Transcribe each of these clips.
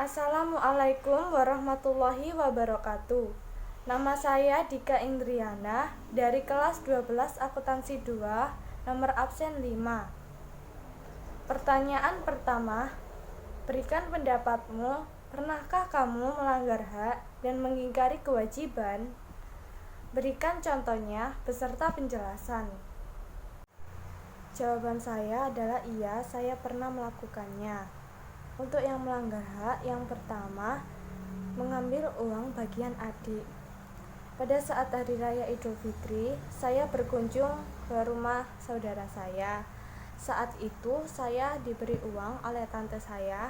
Assalamualaikum warahmatullahi wabarakatuh. Nama saya Dika Indriana dari kelas 12 akuntansi 2, nomor absen 5. Pertanyaan pertama, berikan pendapatmu, pernahkah kamu melanggar hak dan mengingkari kewajiban? Berikan contohnya beserta penjelasan. Jawaban saya adalah iya, saya pernah melakukannya. Untuk yang melanggar hak, yang pertama, mengambil uang bagian adik. Pada saat Hari Raya Idul Fitri, saya berkunjung ke rumah saudara saya. Saat itu, saya diberi uang oleh tante saya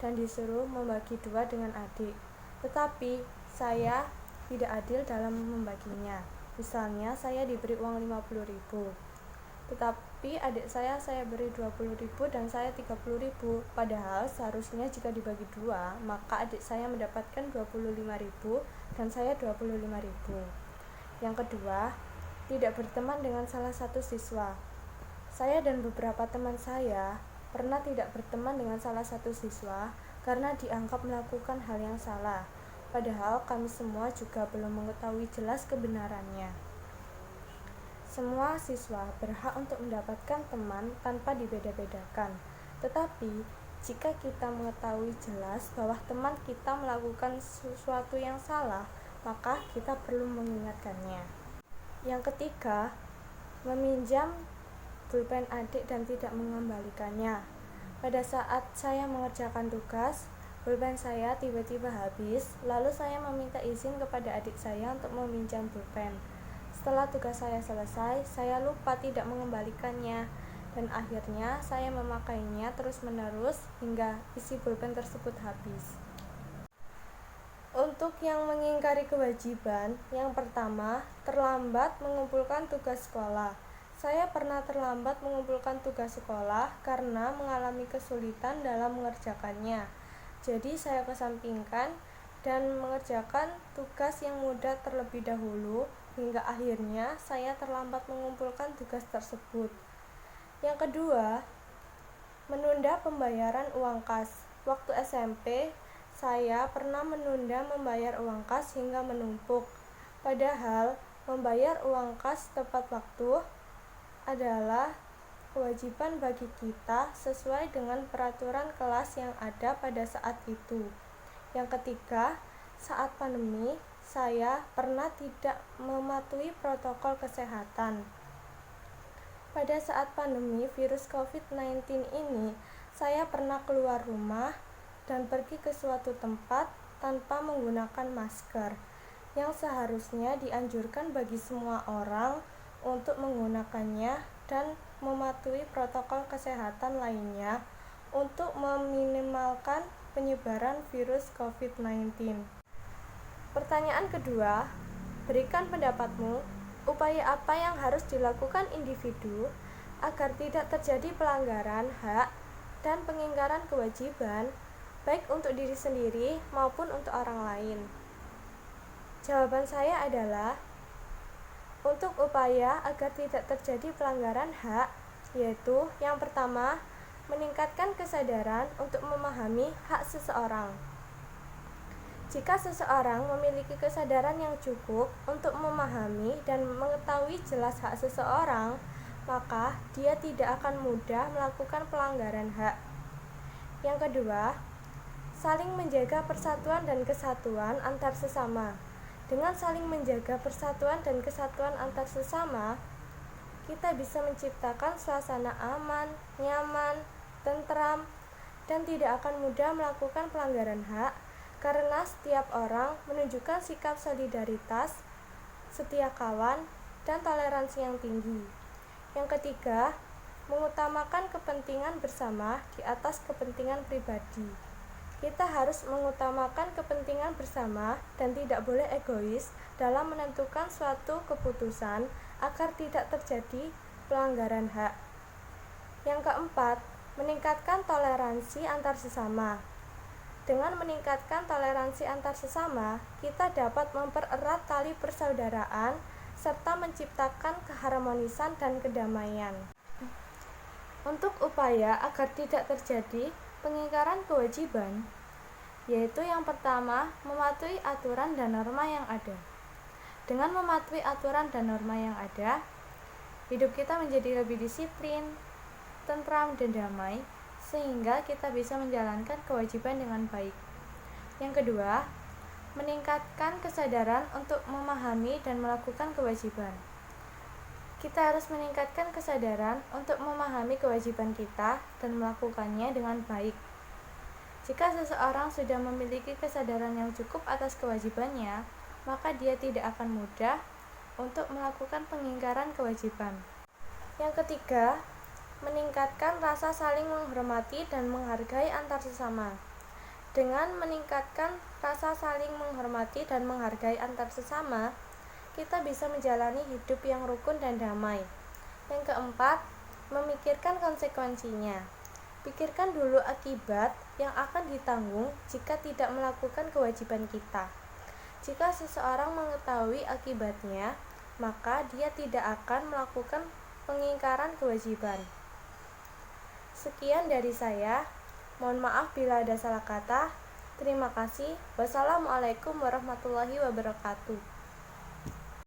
dan disuruh membagi dua dengan adik. Tetapi, saya tidak adil dalam membaginya. Misalnya, saya diberi uang 50.000. Tetapi adik saya beri 20.000 dan saya 30.000. Padahal seharusnya jika dibagi dua, maka adik saya mendapatkan 25.000 dan saya 25.000. Yang kedua, tidak berteman dengan salah satu siswa. Saya dan beberapa teman saya pernah tidak berteman dengan salah satu siswa karena dianggap melakukan hal yang salah. Padahal kami semua juga belum mengetahui jelas kebenarannya. Semua siswa berhak untuk mendapatkan teman tanpa dibeda-bedakan. Tetapi, jika kita mengetahui jelas bahwa teman kita melakukan sesuatu yang salah, maka kita perlu mengingatkannya. Yang ketiga, meminjam pulpen adik dan tidak mengembalikannya. Pada saat saya mengerjakan tugas, pulpen saya tiba-tiba habis, lalu saya meminta izin kepada adik saya untuk meminjam pulpen. Setelah tugas saya selesai, saya lupa tidak mengembalikannya, dan akhirnya saya memakainya terus-menerus hingga isi pulpen tersebut habis. Untuk yang mengingkari kewajiban, yang pertama, terlambat mengumpulkan tugas sekolah. Saya pernah terlambat mengumpulkan tugas sekolah karena mengalami kesulitan dalam mengerjakannya. Jadi saya kesampingkan dan mengerjakan tugas yang mudah terlebih dahulu, hingga akhirnya saya terlambat mengumpulkan tugas tersebut. Yang kedua, menunda pembayaran uang kas. Waktu SMP, saya pernah menunda membayar uang kas hingga menumpuk. Padahal, membayar uang kas tepat waktu adalah kewajiban bagi kita sesuai dengan peraturan kelas yang ada pada saat itu. Yang ketiga, saat pandemi, saya pernah tidak mematuhi protokol kesehatan. Pada saat pandemi virus COVID-19 ini, saya pernah keluar rumah dan pergi ke suatu tempat tanpa menggunakan masker, yang seharusnya dianjurkan bagi semua orang untuk menggunakannya dan mematuhi protokol kesehatan lainnya untuk meminimalkan penyebaran virus COVID-19. Pertanyaan kedua, berikan pendapatmu, upaya apa yang harus dilakukan individu agar tidak terjadi pelanggaran hak dan pengingkaran kewajiban, baik untuk diri sendiri maupun untuk orang lain? Jawaban saya adalah, untuk upaya agar tidak terjadi pelanggaran hak, yaitu yang pertama, meningkatkan kesadaran untuk memahami hak seseorang. Jika seseorang memiliki kesadaran yang cukup untuk memahami dan mengetahui jelas hak seseorang, maka dia tidak akan mudah melakukan pelanggaran hak. Yang kedua, saling menjaga persatuan dan kesatuan antar sesama. Dengan saling menjaga persatuan dan kesatuan antar sesama, kita bisa menciptakan suasana aman, nyaman, tentram, dan tidak akan mudah melakukan pelanggaran hak karena setiap orang menunjukkan sikap solidaritas, setia kawan, dan toleransi yang tinggi. Yang ketiga, mengutamakan kepentingan bersama di atas kepentingan pribadi. Kita harus mengutamakan kepentingan bersama dan tidak boleh egois dalam menentukan suatu keputusan agar tidak terjadi pelanggaran hak. Yang keempat, meningkatkan toleransi antar sesama. Dengan meningkatkan toleransi antar sesama, kita dapat mempererat tali persaudaraan serta menciptakan keharmonisan dan kedamaian. Untuk upaya agar tidak terjadi pengingkaran kewajiban, yaitu yang pertama, mematuhi aturan dan norma yang ada. Dengan mematuhi aturan dan norma yang ada, hidup kita menjadi lebih disiplin, tentram, dan damai, sehingga kita bisa menjalankan kewajiban dengan baik. Yang kedua, meningkatkan kesadaran untuk memahami dan melakukan kewajiban. Kita harus meningkatkan kesadaran untuk memahami kewajiban kita dan melakukannya dengan baik. Jika seseorang sudah memiliki kesadaran yang cukup atas kewajibannya, maka dia tidak akan mudah untuk melakukan pengingkaran kewajiban. Yang ketiga, meningkatkan rasa saling menghormati dan menghargai antar sesama. Dengan meningkatkan rasa saling menghormati dan menghargai antar sesama, kita bisa menjalani hidup yang rukun dan damai. Yang keempat, memikirkan konsekuensinya. Pikirkan dulu akibat yang akan ditanggung jika tidak melakukan kewajiban kita. Jika seseorang mengetahui akibatnya, maka dia tidak akan melakukan pengingkaran kewajiban. Sekian dari saya. Mohon maaf bila ada salah kata. Terima kasih. Wassalamualaikum warahmatullahi wabarakatuh.